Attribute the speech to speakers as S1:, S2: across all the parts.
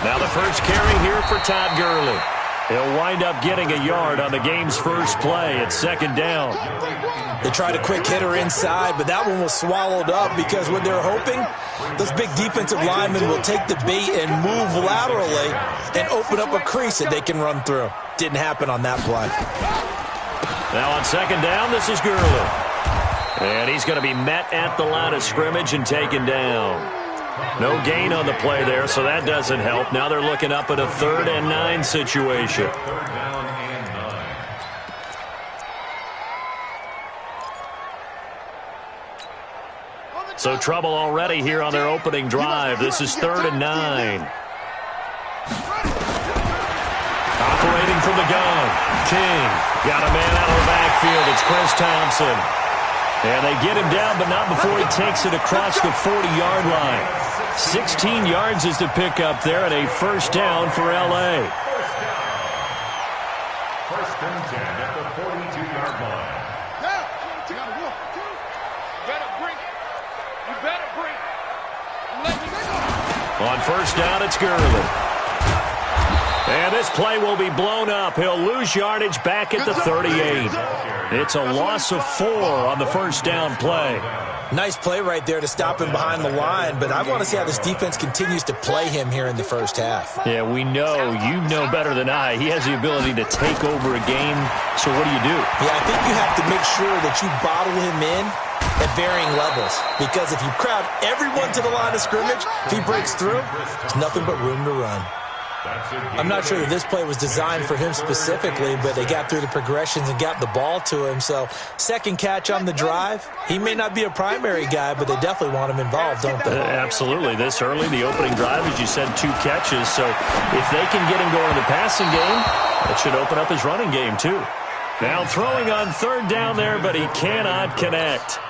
S1: Now the first carry here for Todd Gurley. He'll wind up getting a yard on the game's first play at second down.
S2: They tried a quick hitter inside, but that one was swallowed up because what they're hoping, those big defensive linemen will take the bait and move laterally and open up a crease that they can run through. Didn't happen on that play.
S1: Now on second down, this is Gurley. And he's going to be met at the line of scrimmage and taken down. No gain on the play there, so that doesn't help. Now they're looking up at a 3rd and 9 situation. So trouble already here on their opening drive. This is 3rd and 9. Operating from the gun. King got a man out of the backfield. It's Chris Thompson. And they get him down, but not before he takes it across the 40-yard line. 16 yards is the pickup there, and a first down for L.A.
S3: First and 10 at the 42-yard line.
S1: On first down, it's Gurley. And this play will be blown up. He'll lose yardage back at the 38. It's a loss of 4 on the first down play.
S2: Nice play right there to stop him behind the line, but I want to see how this defense continues to play him here in the first half.
S1: Yeah, we know. You know better than I. He has the ability to take over a game, so what do you do?
S2: Yeah, I think you have to make sure that you bottle him in at varying levels, because if you crowd everyone to the line of scrimmage, if he breaks through, there's nothing but room to run. I'm not sure that this play was designed for him specifically, but they got through the progressions and got the ball to him. So second catch on the drive. He may not be a primary guy, but they definitely want him involved, don't they?
S1: Absolutely. This early, the opening drive, as you said, 2 catches. So if they can get him going in the passing game, that should open up his running game too. Now throwing on 3rd down there, but he cannot connect.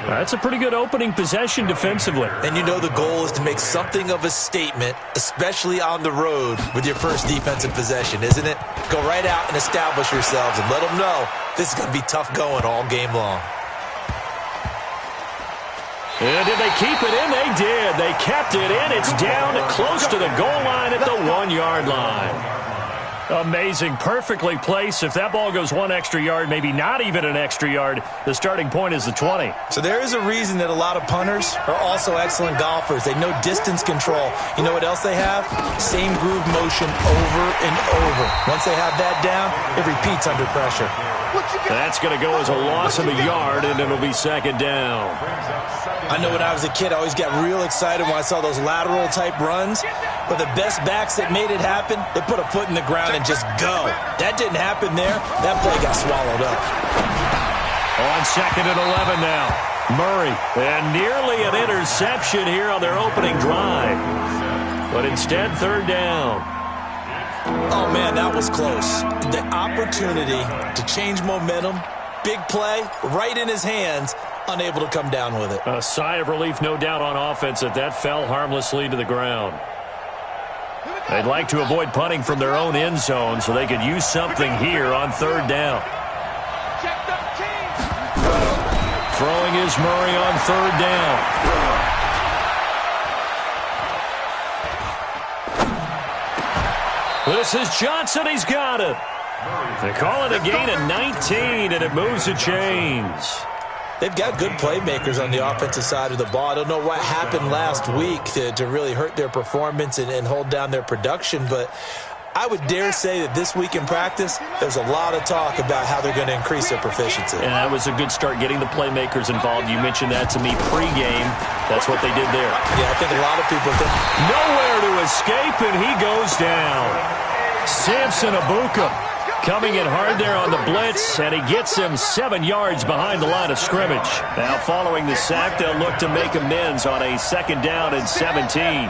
S1: That's a pretty good opening possession defensively.
S2: And you know the goal is to make something of a statement, especially on the road with your first defensive possession, isn't it? Go right out and establish yourselves and let them know this is going to be tough going all game long.
S1: And did they keep it in? They did. They kept it in. It's down close to the goal line at the 1-yard line. Amazing. Perfectly placed. If that ball goes 1 extra yard, maybe not even an extra yard, the starting point is the 20.
S2: So there is a reason that a lot of punters are also excellent golfers. They know distance control. You know what else they have? Same groove motion over and over. Once they have that down, it repeats under pressure.
S1: That's going to go as a loss of a yard, and it'll be second down.
S2: I know when I was a kid, I always got real excited when I saw those lateral-type runs. But the best backs that made it happen, they put a foot in the ground and just go. That didn't happen there. That play got swallowed up.
S1: On second and 11 now. Murray. And nearly an interception here on their opening drive. But instead, 3rd down.
S2: Oh, man, that was close. The opportunity to change momentum, big play, right in his hands, unable to come down with it.
S1: A sigh of relief, no doubt, on offense that fell harmlessly to the ground. They'd like to avoid punting from their own end zone, so they could use something here on 3rd down. Throwing is Murray on 3rd down. This is Johnson. He's got it. They call it a gain of 19, and it moves the chains.
S2: They've got good playmakers on the offensive side of the ball. I don't know what happened last week to really hurt their performance and hold down their production, but I would dare say that this week in practice, there's a lot of talk about how they're going to increase their proficiency.
S1: And that was a good start, getting the playmakers involved. You mentioned that to me pregame. That's what they did there.
S2: Yeah, I think a lot of people think.
S1: Nowhere to escape, and he goes down. Samson Abuka coming in hard there on the blitz, and he gets him 7 yards behind the line of scrimmage. Now following the sack, they'll look to make amends on a 2nd down and 17.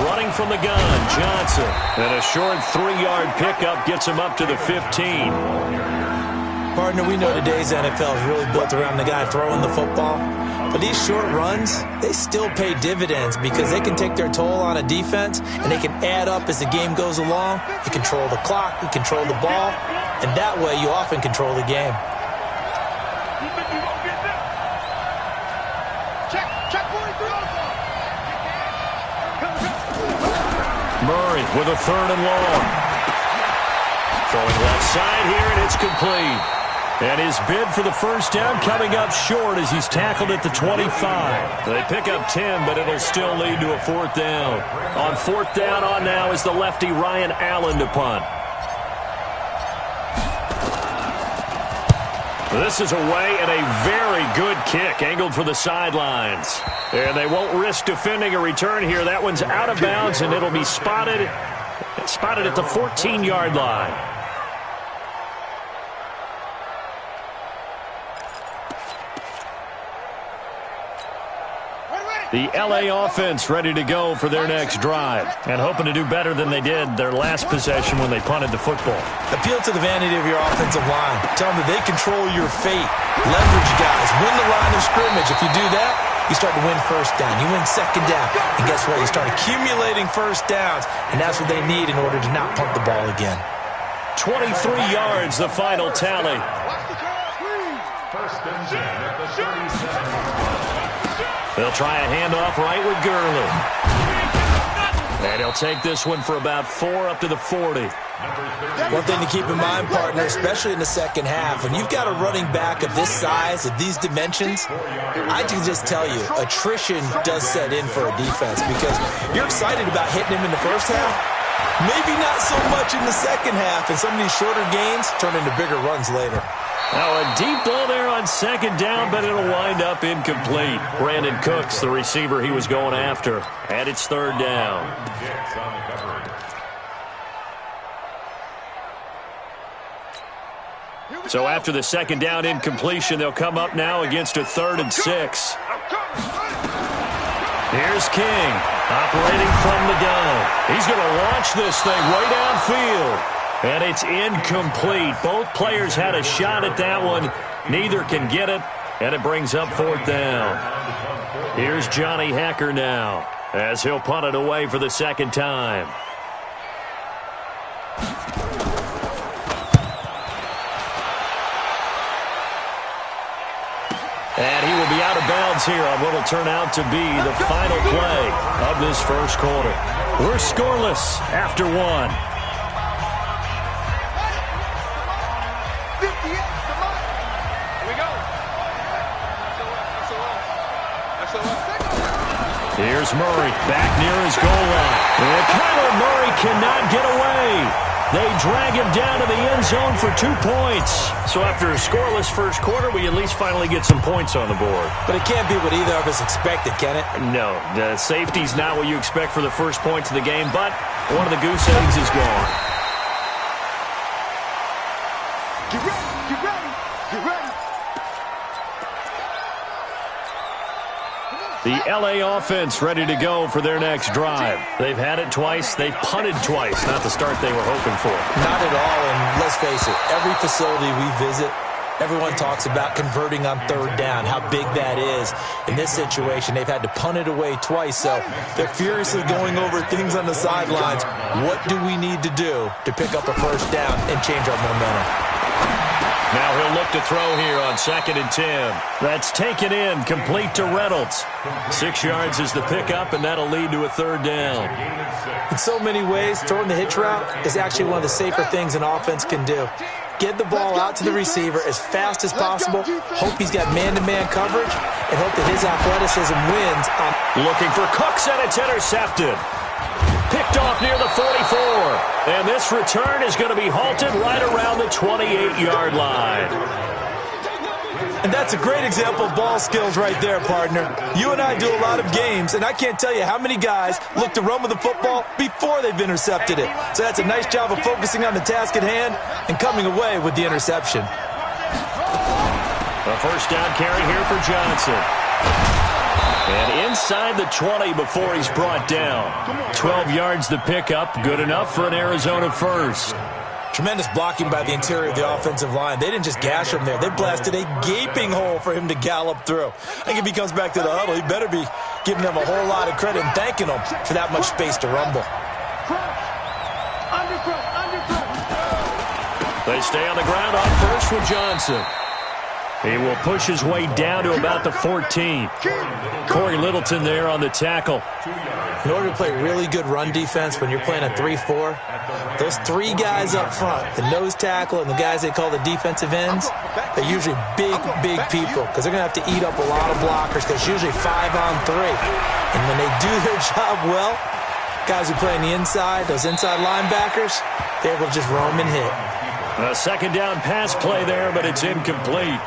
S1: Running from the gun, Johnson. And a short 3-yard pickup gets him up to the 15.
S2: Partner, we know today's NFL is really built around the guy throwing the football. But these short runs, they still pay dividends because they can take their toll on a defense, and they can add up as the game goes along. You control the clock, you control the ball, and that way you often control the game.
S1: Murray with a 3rd and long. Throwing left side here, and it's complete. And his bid for the first down coming up short as he's tackled at the 25. They pick up 10, but it'll still lead to a 4th down. On 4th down on now is the lefty Ryan Allen to punt. This is away and a very good kick angled for the sidelines. And they won't risk defending a return here. That one's out of bounds, and it'll be spotted at the 14-yard line. The L.A. offense ready to go for their next drive and hoping to do better than they did their last possession when they punted the football.
S2: Appeal to the vanity of your offensive line. Tell them that they control your fate. Leverage guys. Win the line of scrimmage. If you do that, you start to win first down. You win second down. And guess what? You start accumulating first downs, and that's what they need in order to not punt the ball again.
S1: 23 yards, the final tally.
S3: First and 10 at the 37.
S1: They'll try a handoff right with Gurley. And he'll take this one for about 4 up to the 40.
S2: One thing to keep in mind, partner, especially in the second half, when you've got a running back of this size, of these dimensions, I can just tell you, attrition does set in for a defense because you're excited about hitting him in the first half, maybe not so much in the second half, and some of these shorter gains turn into bigger runs later.
S1: Now a deep ball there on second down, but it'll wind up incomplete. Brandon Cooks, the receiver he was going after, and it's 3rd down. So after the second down incompletion, they'll come up now against a 3rd and 6. Here's King, operating from the gun. He's going to launch this thing way downfield. And it's incomplete. Both players had a shot at that one. Neither can get it, and it brings up 4th down. Here's Johnny Hecker now, as he'll punt it away for the second time. And he will be out of bounds here on what will turn out to be the final play of this first quarter. We're scoreless after 1. Here's Murray back near his goal line. And Kyler Murray cannot get away. They drag him down to the end zone for 2 points. So after a scoreless first quarter, we at least finally get some points on the board.
S2: But it can't be what either of us expected, can it?
S1: No, the safety's not what you expect for the first points of the game, but one of the goose eggs is gone.
S4: Get ready, get ready, get ready.
S1: The L.A. offense ready to go for their next drive. They've had it twice. They've punted twice. Not the start they were hoping for.
S2: Not at all, and let's face it, every facility we visit, everyone talks about converting on 3rd down, how big that is. In this situation, they've had to punt it away twice, so they're furiously going over things on the sidelines. What do we need to do to pick up a first down and change our momentum?
S1: Now he'll look to throw here on 2nd and 10. That's taken in, complete to Reynolds. 6 yards is the pickup, and that'll lead to a 3rd down.
S2: In so many ways, throwing the hitch route is actually one of the safer things an offense can do. Get the ball out to the receiver as fast as possible, hope he's got man-to-man coverage, and hope that his athleticism wins.
S1: Looking for Cooks, and it's intercepted. Picked off near the 44. And this return is going to be halted right around the 28-yard line.
S2: And that's a great example of ball skills right there, partner. You and I do a lot of games, and I can't tell you how many guys look to run with the football before they've intercepted it. So that's a nice job of focusing on the task at hand and coming away with the interception.
S1: A first down carry here for Johnson. And inside the 20 before he's brought down. 12 yards the pickup, good enough for an Arizona first.
S2: Tremendous blocking by the interior of the offensive line. They didn't just gash him there. They blasted a gaping hole for him to gallop through. I think if he comes back to the huddle, he better be giving them a whole lot of credit and thanking them for that much space to rumble.
S1: They stay on the ground on first with Johnson. He will push his way down to about the 14. Corey Littleton there on the tackle.
S2: In order to play really good run defense when you're playing a 3-4, those three guys up front, the nose tackle and the guys they call the defensive ends, they're usually big people because they're going to have to eat up a lot of blockers because it's usually 5-on-3. And when they do their job well, guys who play on the inside, those inside linebackers, they're able to just roam and hit.
S1: A second down pass play there, but it's incomplete.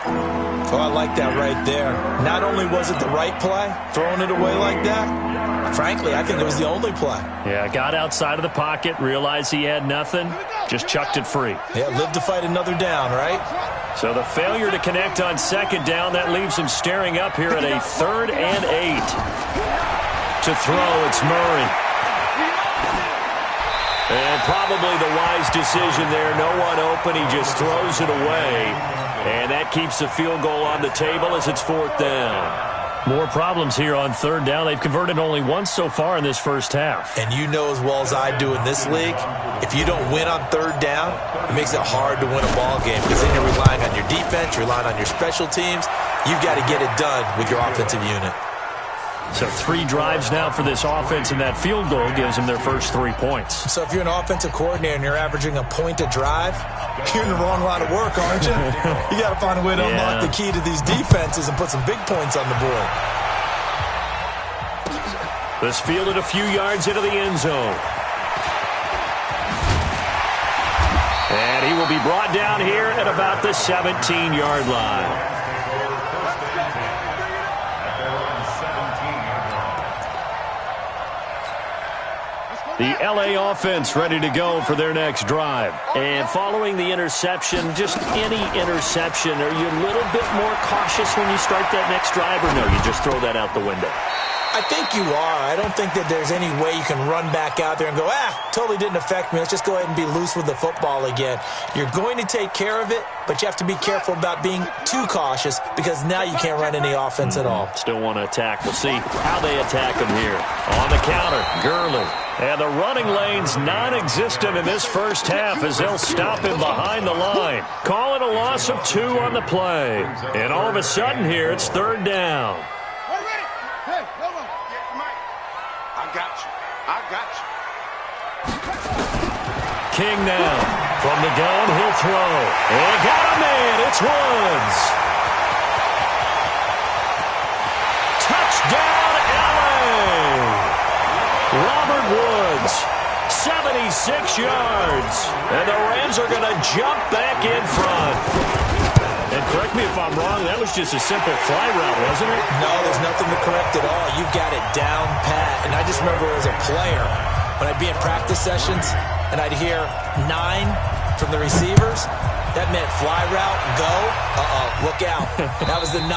S2: Oh, I like that right there. Not only was it the right play, throwing it away like that, frankly, I think it was the only play.
S1: Yeah, got outside of the pocket, realized he had nothing, just chucked it free.
S2: Yeah, live to fight another down, right?
S1: So the failure to connect on second down, that leaves him staring up here at a 3rd and 8. To throw, it's Murray. And probably the wise decision there. No one open. He just throws it away. And that keeps the field goal on the table as it's 4th down. More problems here on 3rd down. They've converted only once so far in this first half.
S2: And you know as well as I do in this league, if you don't win on 3rd down, it makes it hard to win a ball game because then you're relying on your defense, you're relying on your special teams. You've got to get it done with your offensive unit.
S1: So 3 drives now for this offense, and that field goal gives them their first 3 points.
S2: So if you're an offensive coordinator and you're averaging a point a drive, you're in the wrong line of work, aren't you? You got to find a way to unlock the key to these defenses and put some big points on the board.
S1: This fielded a few yards into the end zone. And he will be brought down here at about the 17-yard line. The L.A. offense ready to go for their next drive. And following the interception, just any interception, are you a little bit more cautious when you start that next drive, or no, you just throw that out the window?
S2: I think you are. I don't think that there's any way you can run back out there and go, totally didn't affect me. Let's just go ahead and be loose with the football again. You're going to take care of it, but you have to be careful about being too cautious because now you can't run any offense at all.
S1: Still want to attack. We'll see how they attack him here. On the counter, Gurley. And the running lane's non-existent in this first half as they'll stop him behind the line. Call it a loss of 2 on the play. And all of a sudden here, it's 3rd down. King now. From the gun, he'll throw. And got a man. It's Woods. Touchdown, L.A. Robert Woods, 76 yards. And the Rams are going to jump back in front. And correct me if I'm wrong, that was just a simple fly route, wasn't it?
S2: No, there's nothing to correct at all. You've got it down pat. And I just remember as a player, when I'd be in practice sessions and I'd hear 9 from the receivers, that meant fly route, go, look out. That was the 9,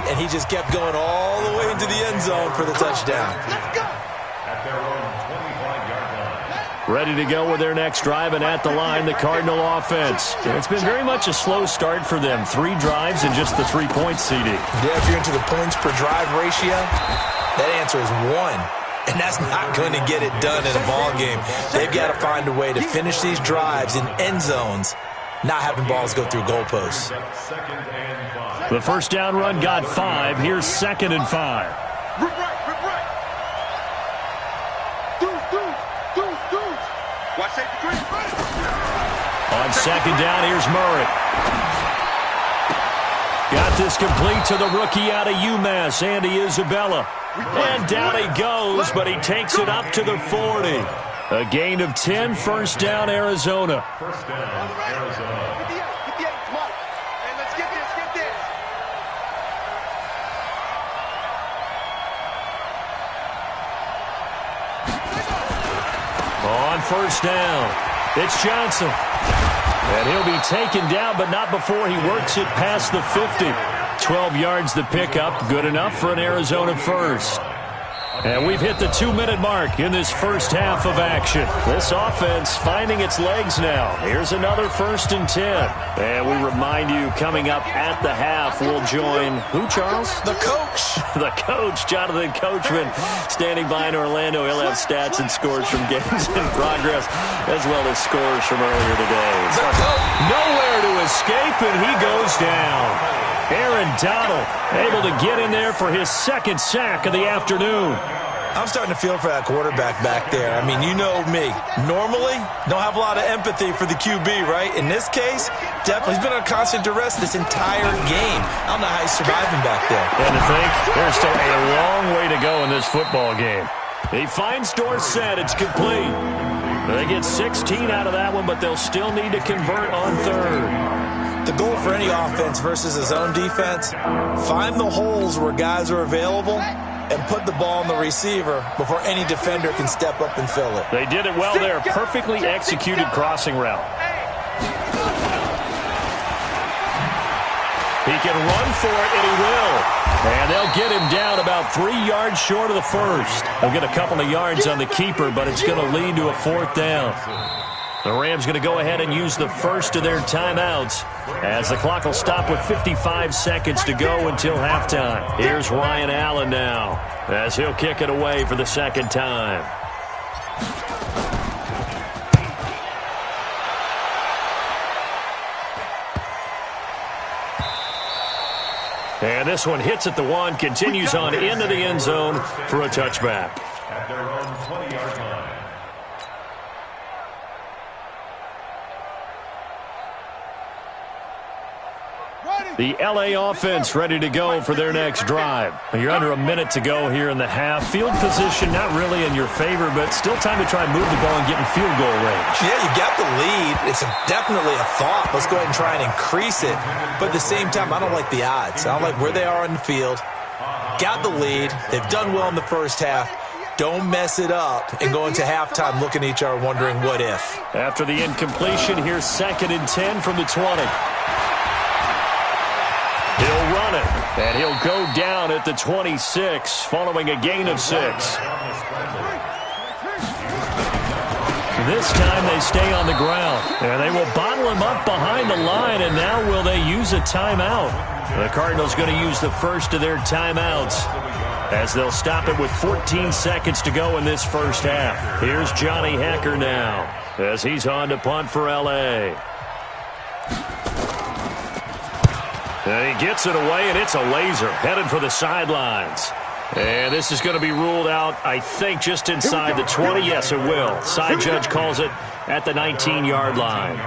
S2: and he just kept going all the way into the end zone for the touchdown.
S3: Let's go. At their own 25-yard line.
S1: Ready to go with their next drive, and at the line, the Cardinal offense. It's been very much a slow start for them. 3 drives and just the 3 points, CD.
S2: Yeah, if you're into the points per drive ratio, that answer is 1. And that's not going to get it done in a ball game. They've got to find a way to finish these drives in end zones, not having balls go through goalposts.
S1: The first down run got 5. Here's 2nd and 5.
S4: Rip right. Dude. Watch safety three.
S1: On 2nd down, here's Murray. Got this complete to the rookie out of UMass, Andy Isabella. And down he goes, but he takes it up to the 40. A gain of 10, first down, Arizona.
S3: First down, Arizona.
S4: Get the 8, come on. Hey, let's get this.
S1: On first down, it's Johnson. And he'll be taken down, but not before he works it past the 50. 12 yards the pickup, good enough for an Arizona first. And we've hit the 2-minute mark in this first half of action. This offense finding its legs now. Here's another 1st and 10. And we remind you, coming up at the half, we'll join who, Charles?
S2: The coach.
S1: The coach, Jonathan Coachman, standing by in Orlando. He'll have stats and scores from games in progress, as well as scores from earlier today.
S2: The coach.
S1: Nowhere to escape, and he goes down. Aaron Donald able to get in there for his second sack of the afternoon.
S2: I'm starting to feel for that quarterback back there. I mean, you know me. Normally, don't have a lot of empathy for the QB, right? In this case, definitely he's been on constant duress this entire game. I don't know how he's surviving back there.
S1: And to think, there's still a long way to go in this football game. He finds Dorsett. It's complete. They get 16 out of that one, but they'll still need to convert on third.
S2: The goal for any offense versus his own defense, find the holes where guys are available and put the ball on the receiver before any defender can step up and fill it.
S1: They did it well there. Perfectly executed crossing route. He can run for it, and he will. And they'll get him down about 3 yards short of the first. They'll get a couple of yards on the keeper, but it's going to lead to a fourth down. The Rams going to go ahead and use the first of their timeouts as the clock will stop with 55 seconds to go until halftime. Here's Ryan Allen now as he'll kick it away for the second time. And this one hits at the 1, continues on into the end zone for a touchback.
S3: At their own 20-yard line.
S1: The L.A. offense ready to go for their next drive. You're under a minute to go here in the half. Field position not really in your favor, but still time to try and move the ball and get in field goal range.
S2: Yeah, you got the lead. It's definitely a thought. Let's go ahead and try and increase it. But at the same time, I don't like the odds. I don't like where they are on the field. Got the lead. They've done well in the first half. Don't mess it up and go into halftime looking at each other wondering what if.
S1: After the incompletion, here's 2nd and 10 from the 20. He'll run it, and he'll go down at the 26 following a gain of 6. This time they stay on the ground, and they will bottle him up behind the line, and now will they use a timeout? The Cardinals going to use the first of their timeouts as they'll stop it with 14 seconds to go in this first half. Here's Johnny Hekker now as he's on to punt for L.A. And he gets it away, and it's a laser headed for the sidelines. And this is going to be ruled out, I think, just inside the 20. Yes, it will. Side judge calls it at the 19-yard line.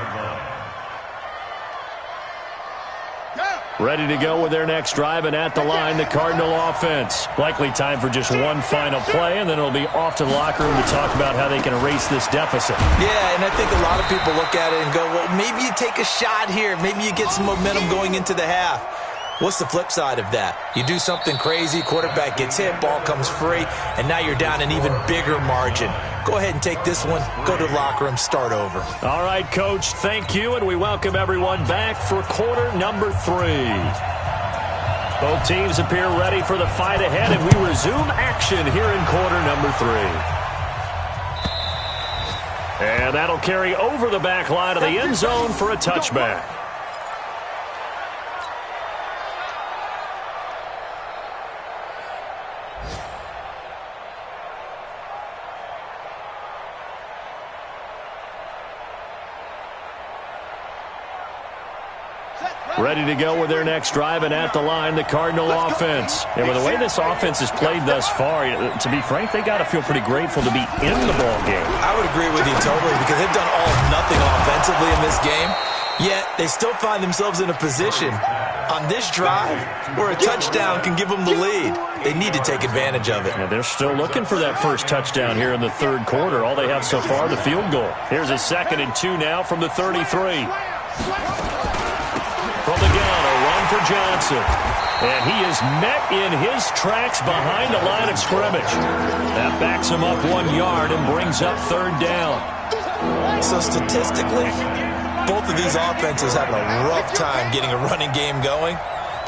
S1: Ready to go with their next drive, and at the line, the Cardinal offense. Likely time for just one final play, and then it'll be off to the locker room to talk about how they can erase this deficit.
S2: Yeah, and I think a lot of people look at it and go, well, maybe you take a shot here. Maybe you get some momentum going into the half. What's the flip side of that? You do something crazy, quarterback gets hit, ball comes free, and now you're down an even bigger margin. Go ahead and take this one, go to the locker room, start over.
S1: All right, Coach, thank you, and we welcome everyone back for quarter number 3. Both teams appear ready for the fight ahead, and we resume action here in quarter number 3. And that'll carry over the back line of the end zone for a touchback. Ready to go with their next drive, and at the line, the Cardinal offense. And with the way this offense has played thus far, to be frank, they got to feel pretty grateful to be in the ball game.
S2: I would agree with you totally, because they've done all or nothing offensively in this game, yet they still find themselves in a position on this drive where a touchdown can give them the lead. They need to take advantage of it.
S1: Yeah, they're still looking for that first touchdown here in the third quarter. All they have so far, the field goal. Here's a 2nd and 2 now from the 33. From the gun, a run for Johnson. And he is met in his tracks behind the line of scrimmage. That backs him up 1 yard and brings up third down.
S2: So statistically, both of these offenses having a rough time getting a running game going.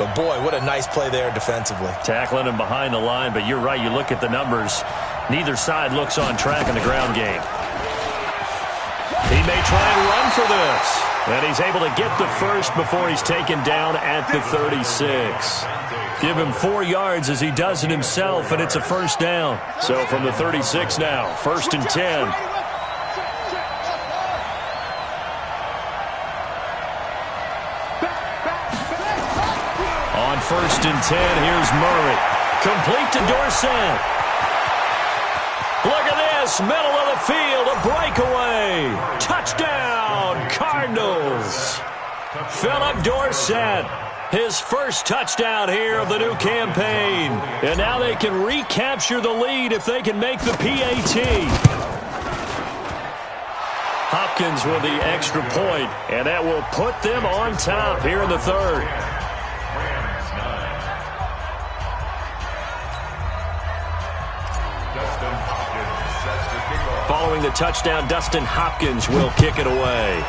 S2: But, boy, what a nice play there defensively.
S1: Tackling him behind the line, but you're right. You look at the numbers. Neither side looks on track in the ground game. He may try and run for this. And he's able to get the first before he's taken down at the 36. Give him 4 yards as he does it himself, and it's a first down. So from the 36 now, 1st and 10. and 10. Here's Murray. Complete to Dorsett. Look at this. Middle of the field. A breakaway. Touchdown, Cardinals. Philip Dorsett. His first touchdown here of the new campaign. And now they can recapture the lead if they can make the PAT. Hopkins with the extra point, and that will put them on top here in the third. Following the touchdown, Dustin Hopkins will kick it away.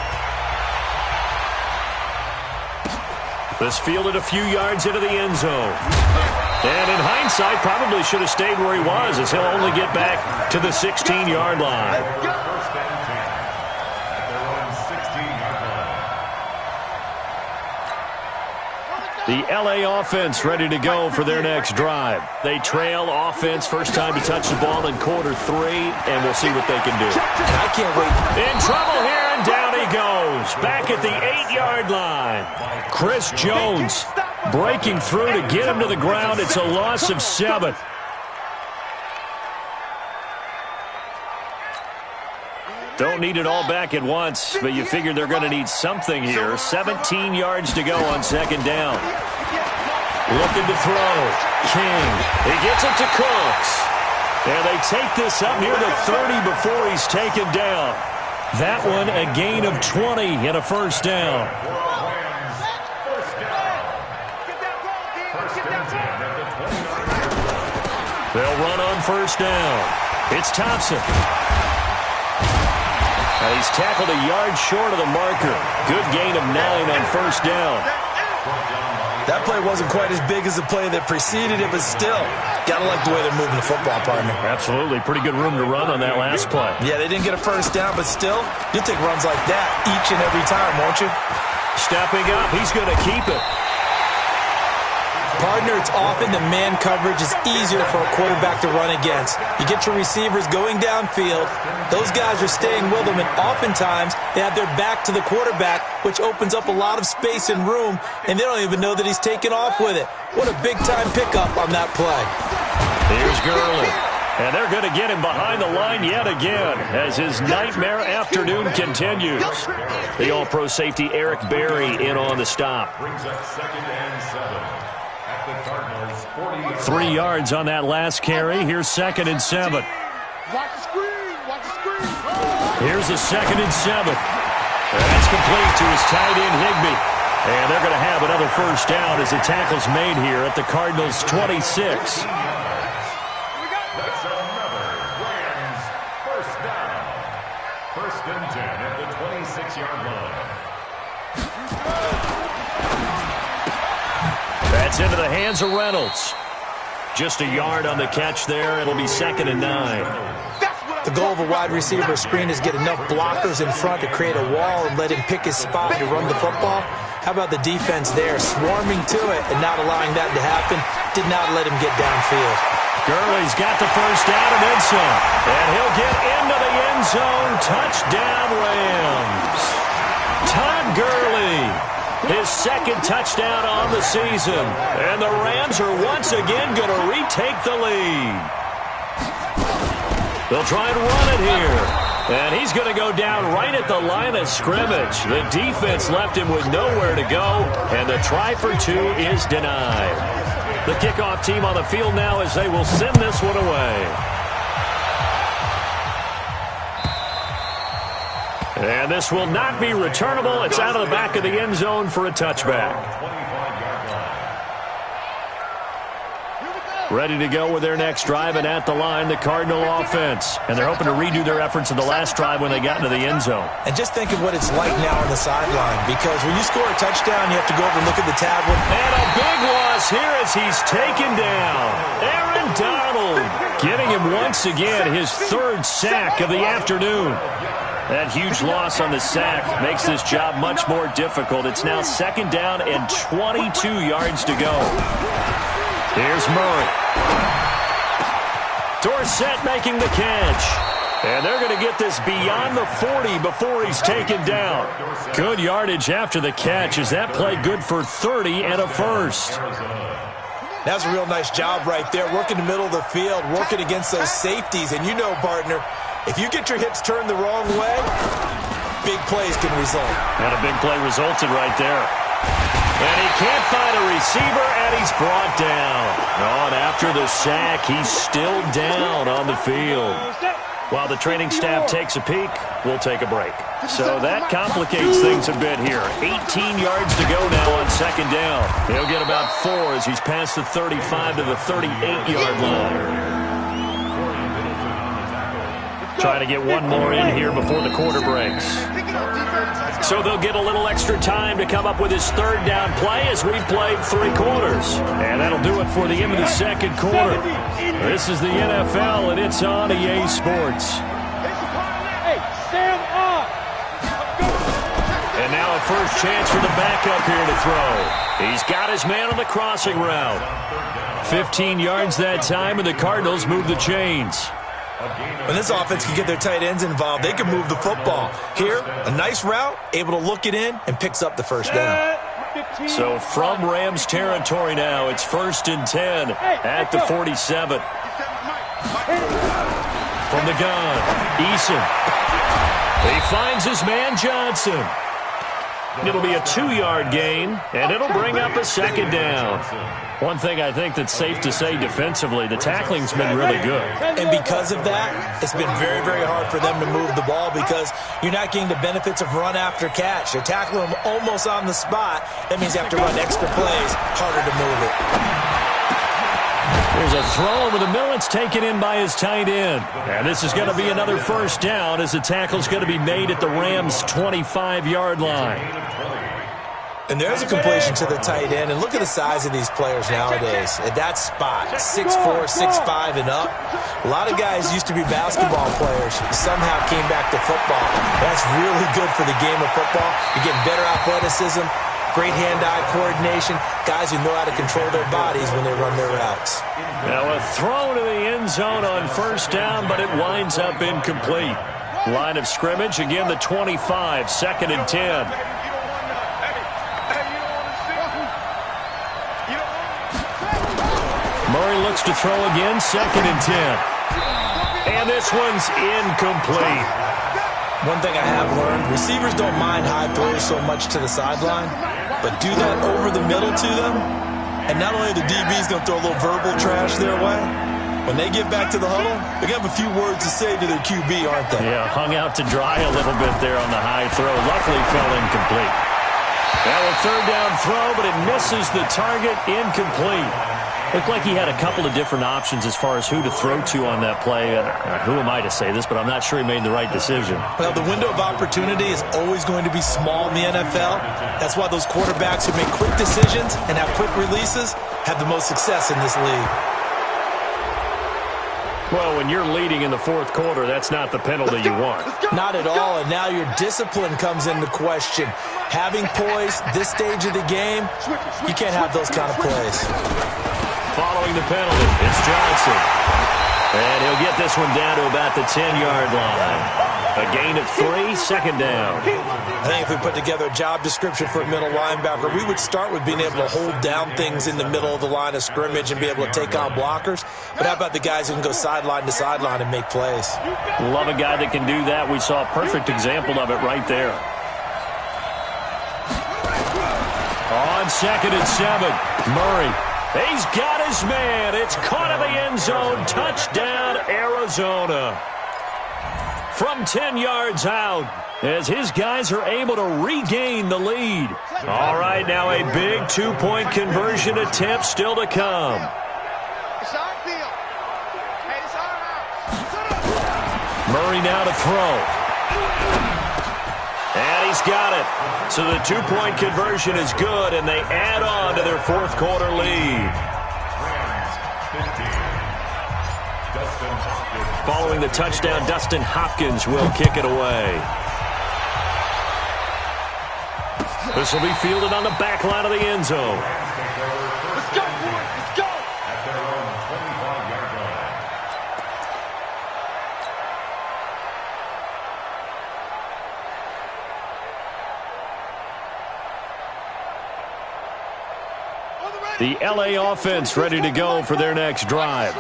S1: This fielded a few yards into the end zone. And in hindsight, probably should have stayed where he was, as he'll only get back to the 16-yard line. The L.A. offense ready to go for their next drive. They trail offense, first time to touch the ball in quarter 3, and we'll see what they can do.
S2: I can't wait.
S1: In trouble here, and down he goes. Back at the 8-yard line. Chris Jones breaking through to get him to the ground. It's a loss of 7. Don't need it all back at once, but you figure they're going to need something here. 17 yards to go on second down. Looking to throw. King. He gets it to Cooks. And they take this up near the 30 before he's taken down. That one a gain of 20 and a first down. They'll run on first down. It's Thompson. He's tackled a yard short of the marker. Good gain of 9 on first down.
S2: That play wasn't quite as big as the play that preceded it, but still, gotta like the way they're moving the football, partner.
S1: Absolutely. Pretty good room to run on that last play.
S2: Yeah, they didn't get a first down, but still, you'll take runs like that each and every time, won't you?
S1: Stepping up, he's going to keep it.
S2: Partner, it's often the man coverage is easier for a quarterback to run against. You get your receivers going downfield. Those guys are staying with them, and oftentimes they have their back to the quarterback, which opens up a lot of space and room, and they don't even know that he's taken off with it. What a big-time pickup on that play.
S1: Here's Gurley. And they're going to get him behind the line yet again as his nightmare afternoon continues. The All-Pro safety Eric Berry in on the stop.
S3: Brings up 2nd and 7.
S1: 3 yards on that last carry. Here's 2nd and 7.
S4: Watch the screen. Watch the screen.
S1: Here's a 2nd and 7. That's complete to his tight end, Higbee. And they're going to have another first down as the tackle's made here at the Cardinals' 26.
S3: That's another Rams first down. 1st and 10 at the 26-yard line.
S1: That's into the hands of Reynolds. Just a yard on the catch there. It'll be 2nd and 9.
S2: The goal of a wide receiver screen is get enough blockers in front to create a wall and let him pick his spot to run the football. How about the defense there, swarming to it and not allowing that to happen? Did not let him get downfield.
S1: Gurley's got the first down and then some. And he'll get into the end zone. Touchdown, Rams. Todd Gurley. His 2nd touchdown on the season. And the Rams are once again going to retake the lead. They'll try and run it here. And he's going to go down right at the line of scrimmage. The defense left him with nowhere to go. And the try for 2 is denied. The kickoff team on the field now as they will send this one away. And this will not be returnable. It's out of the back of the end zone for a touchback. Ready to go with their next drive, and at the line, the Cardinal offense. And they're hoping to redo their efforts in the last drive when they got into the end zone.
S2: And just think of what it's like now on the sideline, because when you score a touchdown, you have to go over and look at the tablet.
S1: And a big loss here as he's taken down. Aaron Donald getting him once again his 3rd sack of the afternoon. That huge loss on the sack makes this job much more difficult. It's now 2nd down and 22 yards to go. Here's Murray. Dorsett making the catch. And they're going to get this beyond the 40 before he's taken down. Good yardage after the catch as that play good for 30 and a first.
S2: That's a real nice job right there, working the middle of the field, working against those safeties. And you know, partner, if you get your hips turned the wrong way, big plays can result.
S1: And a big play resulted right there. And he can't find a receiver, and he's brought down. On after the sack, he's still down on the field. While the training staff takes a peek, we'll take a break. So that complicates things a bit here. 18 yards to go now on second down. He'll get about 4 as he's past the 35 to the 38-yard line. Trying to get one more in here before the quarter breaks. So they'll get a little extra time to come up with his third down play as we've played 3 quarters. And that'll do it for the end of the second quarter. This is the NFL, and it's on EA Sports. And now a first chance for the backup here to throw. He's got his man on the crossing route. 15 yards that time, and the Cardinals move the chains.
S2: When this offense can get their tight ends involved, they can move the football. Here, a nice route, able to look it in, and picks up the first down.
S1: So from Rams territory now, it's 1st and 10 at the 47. From the gun, Eason. He finds his man Johnson. It'll be a 2-yard gain, and it'll bring up a second down. One thing I think that's safe to say defensively, the tackling's been really good.
S2: And because of that, it's been very, very hard for them to move the ball because you're not getting the benefits of run after catch. You're tackling them almost on the spot. That means you have to run extra plays, harder to move it.
S1: There's a throw over the middle. It's taken in by his tight end. And this is going to be another first down as the tackle's going to be made at the Rams' 25-yard line.
S2: And there's a completion to the tight end. And look at the size of these players nowadays. At that spot, 6'4", 6'5", and up. A lot of guys used to be basketball players. Somehow came back to football. That's really good for the game of football. You're getting better athleticism, great hand-eye coordination, guys who know how to control their bodies when they run their routes.
S1: Now a throw to the end zone on first down, but it winds up incomplete. Line of scrimmage, again the 25, 2nd and 10. Murray looks to throw again, 2nd and 10. And this one's incomplete.
S2: One thing I have learned, receivers don't mind high throws so much to the sideline, but do that over the middle to them, and not only the DB's going to throw a little verbal trash their way, when they get back to the huddle, they're going to have a few words to say to their QB, aren't they?
S1: Yeah, hung out to dry a little bit there on the high throw. Luckily fell incomplete. Now a third down throw, but it misses the target, incomplete. Looked like he had a couple of different options as far as who to throw to on that play. Who am I to say this, but I'm not sure he made the right decision.
S2: Well, the window of opportunity is always going to be small in the NFL. That's why those quarterbacks who make quick decisions and have quick releases have the most success in this league.
S1: Well, when you're leading in the 4th quarter, that's not the penalty you want.
S2: Not at all, and now your discipline comes into question. Having poise this stage of the game, you can't have those kind of plays.
S1: Following the penalty, it's Johnson. And he'll get this one down to about the 10-yard line. A gain of 3, 2nd down.
S2: I think if we put together a job description for a middle linebacker, we would start with being able to hold down things in the middle of the line of scrimmage and be able to take on blockers. But how about the guys who can go sideline to sideline and make plays?
S1: Love a guy that can do that. We saw a perfect example of it right there. On 2nd and 7, Murray. He's got his man. It's caught in the end zone. Touchdown, Arizona. From 10 yards out, as his guys are able to regain the lead. All right, now a big 2-point conversion attempt still to come. Murray now to throw. And he's got it. So the 2-point conversion is good, and they add on to their 4th quarter lead. Following the touchdown, Dustin Hopkins will kick it away. This will be fielded on the back line of the end zone.
S4: Let's go, boys. Let's go.
S3: At their own 25-yard line.
S4: On the ready.
S1: The LA offense ready to go for their next drive.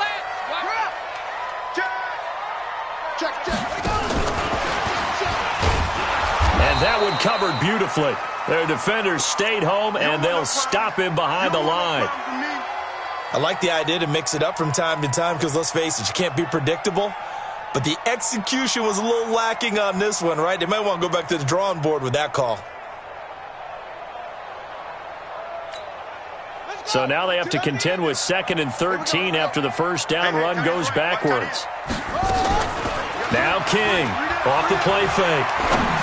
S1: And that one covered beautifully. Their defenders stayed home, and they'll stop him behind the line.
S2: I like the idea to mix it up from time to time because, let's face it, you can't be predictable. But the execution was a little lacking on this one, right? They might want to go back to the drawing board with that call.
S1: So now they have to contend with 2nd and 13 after the first down run goes backwards. Now King off the play fake.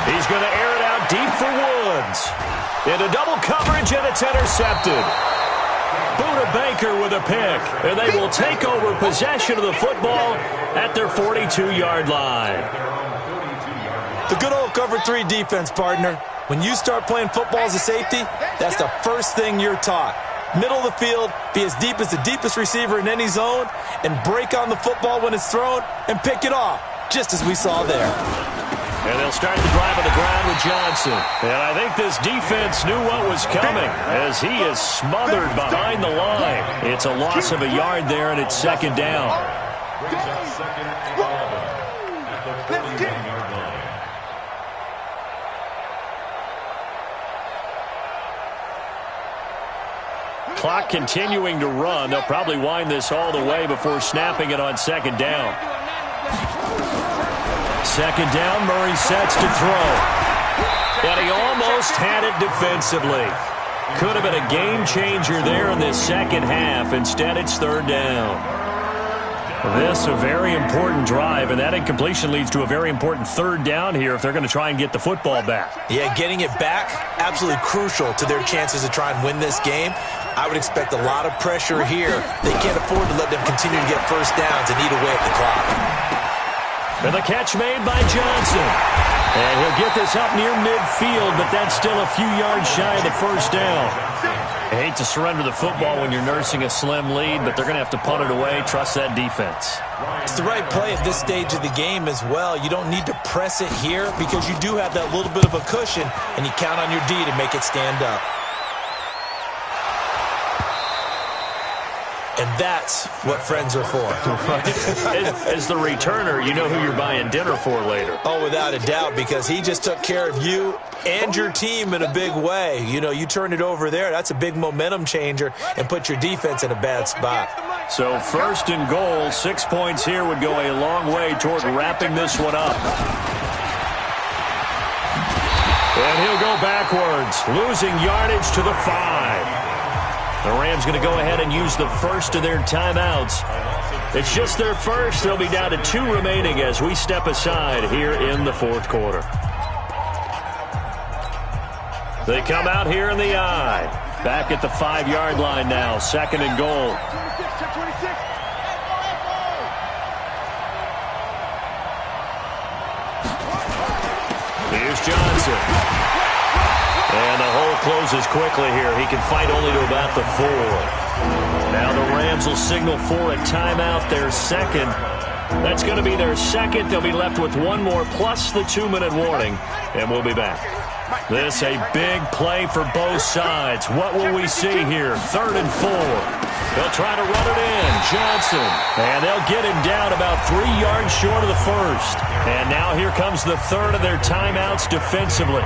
S1: He's going to air it out deep for Woods. Into double coverage, and it's intercepted. Buda Baker with a pick, and they will take over possession of the football at their 42-yard line.
S2: The good old cover 3 defense, partner. When you start playing football as a safety, that's the first thing you're taught. Middle of the field, be as deep as the deepest receiver in any zone, and break on the football when it's thrown and pick it off, just as we saw there.
S1: And they'll start the drive on the ground with Johnson. And I think this defense knew what was coming as he is smothered behind the line. It's a loss of a yard there, and it's 2nd down. Clock continuing to run. They'll probably wind this all the way before snapping it on 2nd down. 2nd down, Murray sets to throw. And he almost had it defensively. Could have been a game changer there in this second half. Instead, it's 3rd down. This a very important drive, and that incompletion leads to a very important 3rd down here if they're going to try and get the football back.
S2: Yeah, getting it back, absolutely crucial to their chances to try and win this game. I would expect a lot of pressure here. They can't afford to let them continue to get first downs and eat away at the clock.
S1: And the catch made by Johnson. And he'll get this up near midfield, but that's still a few yards shy of the first down. I hate to surrender the football when you're nursing a slim lead, but they're going to have to punt it away. Trust that defense.
S2: It's the right play at this stage of the game as well. You don't need to press it here because you do have that little bit of a cushion, and you count on your D to make it stand up. And that's what friends are for.
S1: As the returner, you know who you're buying dinner for later.
S2: Oh, without a doubt, because he just took care of you and your team in a big way. You know, you turn it over there, that's a big momentum changer and put your defense in a bad spot.
S1: So 1st and goal, 6 points here would go a long way toward wrapping this one up. And he'll go backwards, losing yardage to the 5. The Rams going to go ahead and use the first of their timeouts. It's just their first. They'll be down to 2 remaining as we step aside here in the 4th quarter. They come out here in the I. Back at the 5-yard line now. 2nd and goal. Here's Johnson. And the hole closes quickly here. He can fight only to about the 4. Now the Rams will signal for a timeout, their 2nd. That's going to be their 2nd. They'll be left with 1 more plus the 2-minute warning, and we'll be back. This a big play for both sides. What will we see here? 3rd and 4. They'll try to run it in. Johnson. And they'll get him down about 3 yards short of the 1st. And now here comes the 3rd of their timeouts defensively.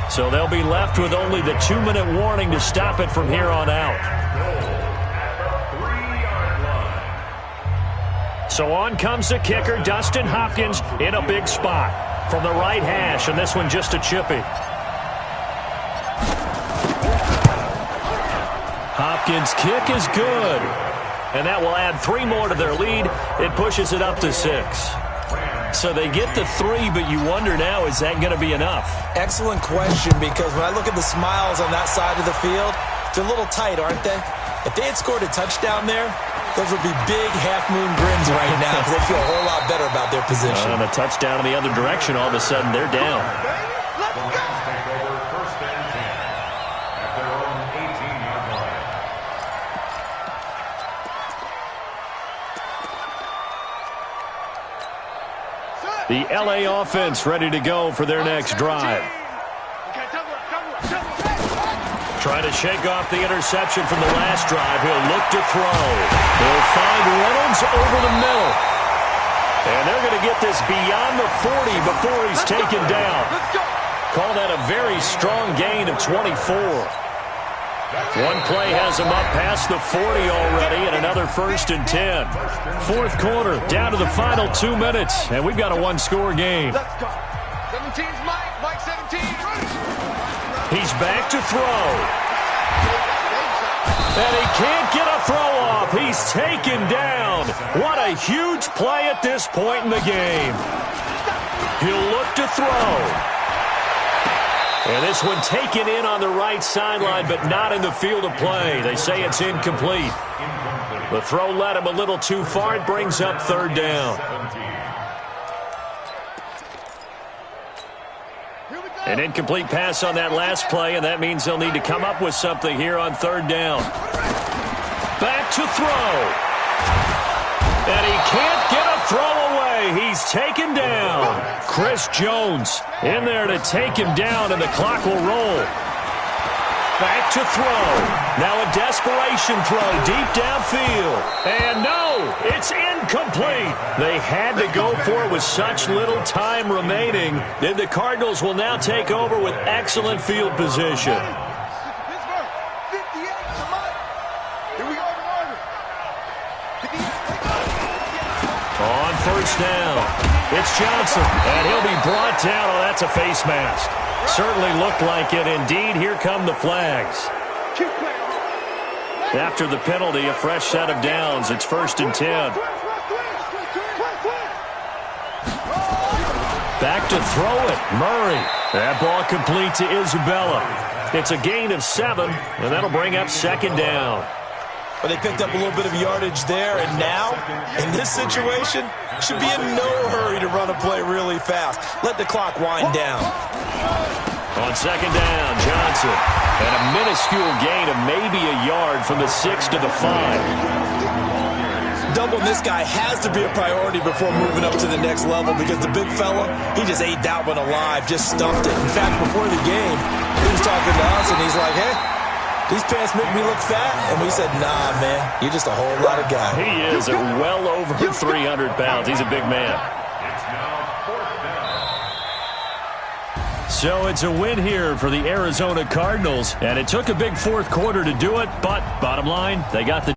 S1: So they'll be left with only the 2-minute warning to stop it from here on out. So on comes the kicker, Dustin Hopkins, in a big spot from the right hash, and this one just a chippy. Hopkins' kick is good, and that will add 3 more to their lead. It pushes it up to 6. So they get the 3, but you wonder now, is that going to be enough?
S2: Excellent question, because when I look at the smiles on that side of the field, they're a little tight, aren't they? If they had scored a touchdown there, those would be big half-moon grins right now because they feel a whole lot better about their position.
S1: And a touchdown in the other direction, all of a sudden they're down. The LA offense ready to go for their next drive. Trying to shake off the interception from the last drive. He'll look to throw. He'll find Reynolds over the middle. And they're going to get this beyond the 40 before he's taken down. Call that a very strong gain of 24. One play has him up past the 40 already, and another 1st and 10. Fourth quarter, down to the final 2 minutes, and we've got a one-score game.
S4: 17's Mike 17.
S1: He's back to throw. And he can't get a throw off. He's taken down. What a huge play at this point in the game. He'll look to throw. And this one taken in on the right sideline, but not in the field of play. They say it's incomplete. The throw led him a little too far. It brings up 3rd down. An incomplete pass on that last play, and that means they'll need to come up with something here on 3rd down. Back to throw. And he can't get a throw away. He's taken down. Chris Jones in there to take him down, and the clock will roll. Back to throw. Now a desperation throw deep downfield. And no, it's incomplete. They had to go for it with such little time remaining. Then the Cardinals will now take over with excellent field position. On 1st down, it's Johnson, and he'll be brought down. Oh, that's a face mask. Certainly looked like it. Indeed, here come the flags. After the penalty, a fresh set of downs. It's 1st and 10. Back to throw it, Murray. That ball complete to Isabella. It's a gain of 7, and that'll bring up 2nd down.
S2: But they picked up a little bit of yardage there, and now, in this situation, should be in no hurry to run a play really fast. Let the clock wind down.
S1: On 2nd down, Johnson. And a minuscule gain of maybe a yard from the 6 to the 5.
S2: Doubling this guy has to be a priority before moving up to the next level, because the big fella, he just ate that one alive, just stuffed it. In fact, before the game, he was talking to us, and he's like, hey, these pants make me look fat. And we said, nah, man, you're just a whole lot of guy.
S1: He is at well over 300 pounds. He's a big man. So it's a win here for the Arizona Cardinals. And it took a big fourth quarter to do it. But bottom line, they got the